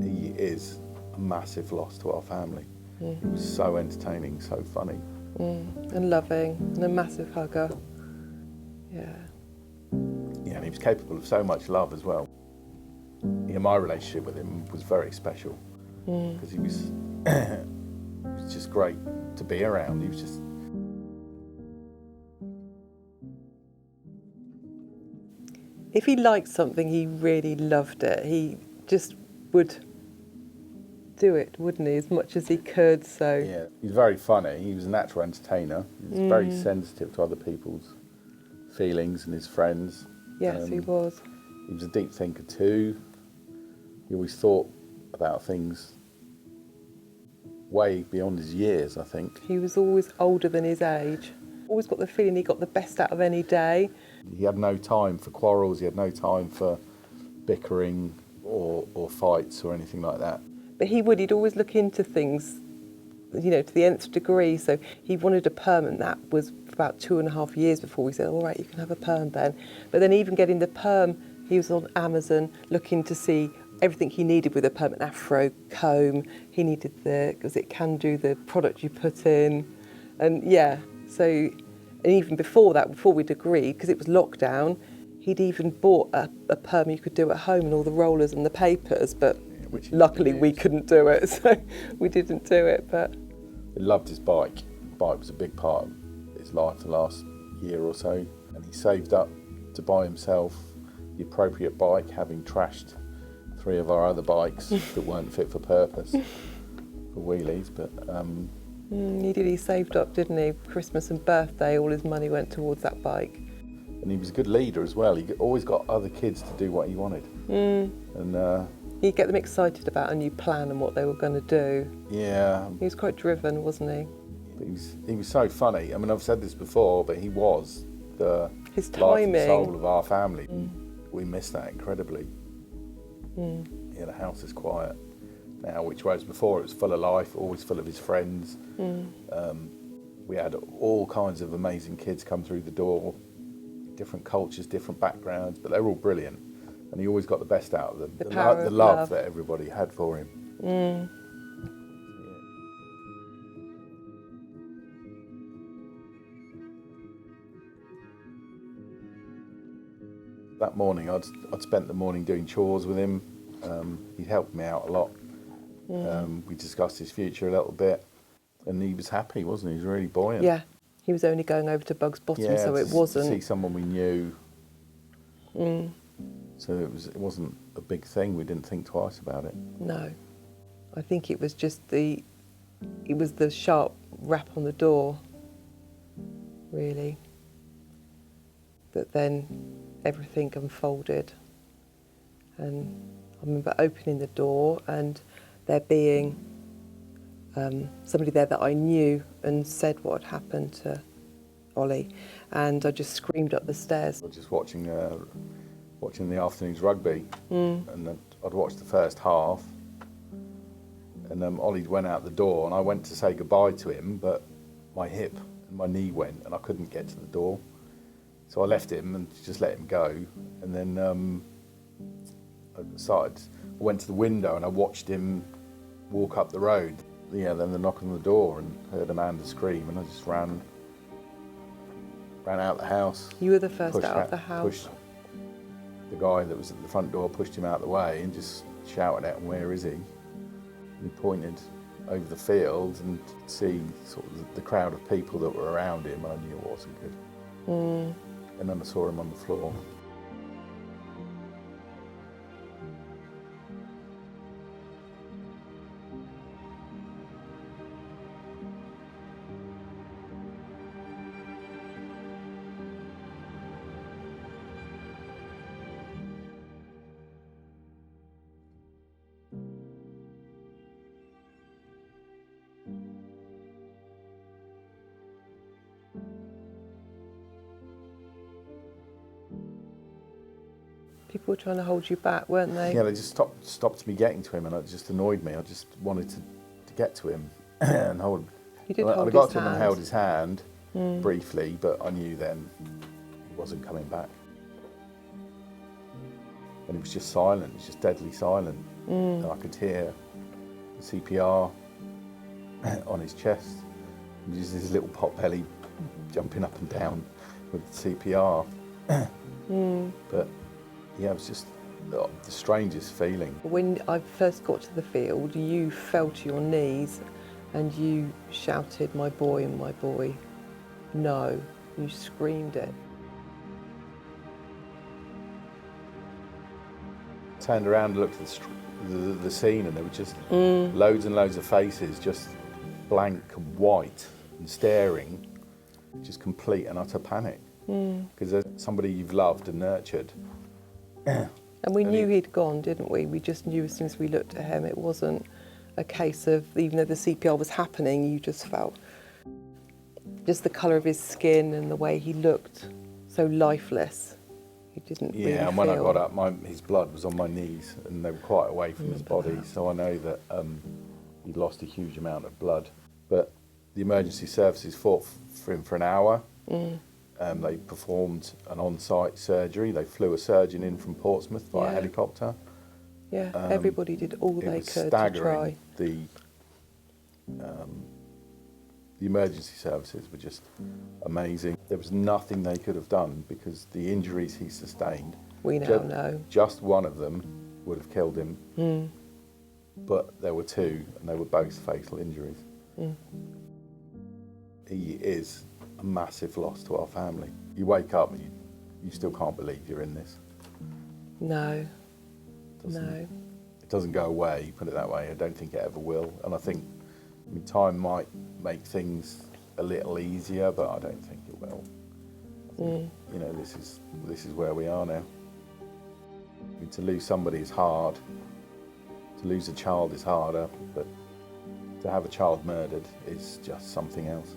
he is a massive loss to our family. He was so entertaining, so funny. And loving, and a massive hugger. Yeah. Yeah, and he was capable of so much love as well. Yeah, my relationship with him was very special because he was just great to be around. He was just... If he liked something, he really loved it. He just would do it, wouldn't he, as much as he could, so... Yeah, he's very funny. He was a natural entertainer. He was very sensitive to other people's feelings and his friends. Yes, he was. He was a deep thinker too. He always thought about things way beyond his years, I think. He was always older than his age. Always got the feeling he got the best out of any day. He had no time for quarrels, he had no time for bickering or fights or anything like that. But he'd always look into things, you know, to the nth degree. So he wanted a perm, and that was about 2.5 years before we said, all right, you can have a perm then. But then even getting the perm, he was on Amazon looking to see everything he needed with a permanent afro comb. He needed because it can do the product you put in. And yeah, so, and even before that, before we'd agreed, because it was lockdown, he'd even bought a perm you could do at home and all the rollers and the papers, but luckily we couldn't do it, so we didn't do it. But he loved his bike. The bike was a big part of his life the last year or so, and he saved up to buy himself the appropriate bike, having trashed 3 of our other bikes that weren't fit for purpose for wheelies. But he saved up, didn't he? Christmas and birthday, all his money went towards that bike. And he was a good leader as well. He always got other kids to do what he wanted. And he'd get them excited about a new plan and what they were going to do. Yeah. He was quite driven, wasn't he? But he was so funny. I mean, I've said this before, but he was his life timing. and soul of our family. We miss that incredibly. Yeah, the house is quiet now, which whereas before it was full of life, always full of his friends. We had all kinds of amazing kids come through the door, different cultures, different backgrounds, but they're all brilliant. And he always got the best out of them. The love that everybody had for him. Yeah. That morning, I'd spent the morning doing chores with him. He helped me out a lot. We discussed his future a little bit, and he was happy, wasn't he? He was really buoyant. Yeah, he was only going over to Bug's Bottom, so it wasn't. To see someone we knew. So it wasn't a big thing. We didn't think twice about it. No, I think it was just the sharp rap on the door, really, that then everything unfolded. And I remember opening the door and there being somebody there that I knew and said what had happened to Ollie, and I just screamed up the stairs. I was just watching the afternoon's rugby, and I'd watched the first half, and Ollie went out the door, and I went to say goodbye to him, but my hip and my knee went, and I couldn't get to the door. So I left him and just let him go, and then I went to the window and I watched him walk up the road. Yeah, then the knock on the door and heard Amanda scream, and I just ran out the house. You were the first out of the house. Pushed the guy that was at the front door, pushed him out the way and just shouted at him, "Where is he?" And he pointed over the field and could see sort of the crowd of people that were around him, and I knew it wasn't good. And then I saw him on the floor. People were trying to hold you back, weren't they? Yeah, they just stopped me getting to him, and it just annoyed me. I just wanted to get to him and hold him. You did hold his hand. I got to him and held his hand briefly, but I knew then he wasn't coming back. And it was just silent, it was just deadly silent. And I could hear the CPR on his chest. And just his little pot belly jumping up and down with the CPR. But yeah, it was just the strangest feeling. When I first got to the field, you fell to your knees and you shouted, "My boy, my boy." No, you screamed it. Turned around and looked at the scene, and there were just loads and loads of faces, just blank and white and staring, just complete and utter panic. Because there's somebody you've loved and nurtured. And we knew he'd gone, didn't we? We just knew as soon as we looked at him, it wasn't a case of, even though the CPR was happening, you just felt just the colour of his skin and the way he looked so lifeless. You didn't really Yeah, and when I feel. got up, his blood was on my knees, and they were quite away from his body, so I know that he'd lost a huge amount of blood. But the emergency services fought for him for an hour. They performed an on-site surgery. They flew a surgeon in from Portsmouth by helicopter. Yeah, everybody did all they It was could staggering. to try. The emergency services were just amazing. There was nothing they could have done because the injuries he sustained, We now know. just one of them would have killed him. But there were two, and they were both fatal injuries. He is a massive loss to our family. You wake up and you still can't believe you're in this. No, Doesn't- no. It doesn't go away, put it that way. I don't think it ever will. And I think time might make things a little easier, but I don't think it will. I think, you know, this is where we are now. I mean, to lose somebody is hard. To lose a child is harder, but to have a child murdered is just something else.